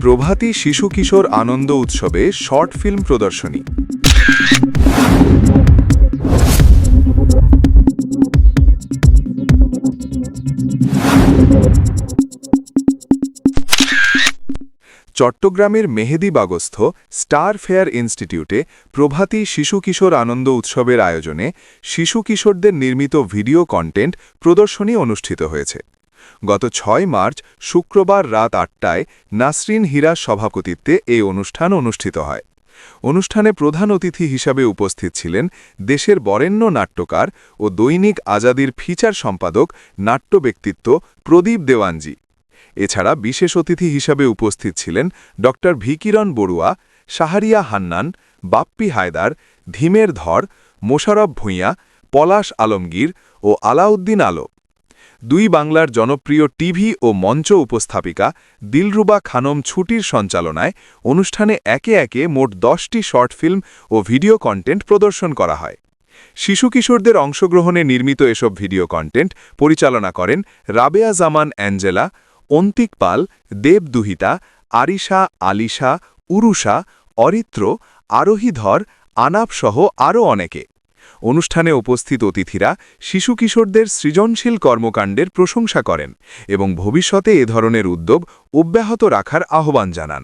প্রভাতী শিশু কিশোর আনন্দ উৎসবে short film প্রদর্শনী। চট্টগ্রামের মেহেদীবাগস্থ স্টার ফেয়ার ইনস্টিটিউটে প্রভাতী শিশু কিশোর আনন্দ উৎসবের আয়োজনে শিশু কিশোরদের নির্মিত ভিডিও কন্টেন্ট প্রদর্শনী অনুষ্ঠিত হয়েছে। গত ৬ মার্চ শুক্রবার রাত ৮টায় নাসরিন হীরার সভাপতিত্বে এই অনুষ্ঠান অনুষ্ঠিত হয়। অনুষ্ঠানে প্রধান অতিথি হিসাবে উপস্থিত ছিলেন দেশের বরেণ্য নাট্যকার ও দৈনিক আজাদীর ফিচার সম্পাদক নাট্য ব্যক্তিত্ব প্রদীপ দেওয়ানজি। এছাড়া বিশেষ অতিথি হিসাবে উপস্থিত ছিলেন ড ভিকিরণ বড়ুয়া, শাহরিয়া হান্নান, বাপ্পি হায়দার, ধীমের ধর, মোশাররফ ভূঁইয়া, পলাশ আলমগীর ও আলাউদ্দিন আলো। দুই বাংলার জনপ্রিয় টিভি ও মঞ্চ উপস্থাপিকা দিলরুবা খানম ছুটির সঞ্চালনায় অনুষ্ঠানে একে একে মোট 10টি শর্ট ফিল্ম ও ভিডিও কন্টেন্ট প্রদর্শন করা হয়। শিশু কিশোরদের অংশগ্রহণে নির্মিত এসব ভিডিও কন্টেন্ট পরিচালনা করেন রাবেয়া জামান অ্যাঞ্জেলা, অন্তিক পাল, দেব দুহিতা, আরিশা, আলিশা, উরুষা, অরিত্র, আরোহী ধর, আনাপসহ আরও অনেকে। অনুষ্ঠানে উপস্থিত অতিথিরা শিশু কিশোরদের সৃজনশীল কর্মকাণ্ডের প্রশংসা করেন এবং ভবিষ্যতে এ ধরনের উদ্যোগ অব্যাহত রাখার আহ্বান জানান।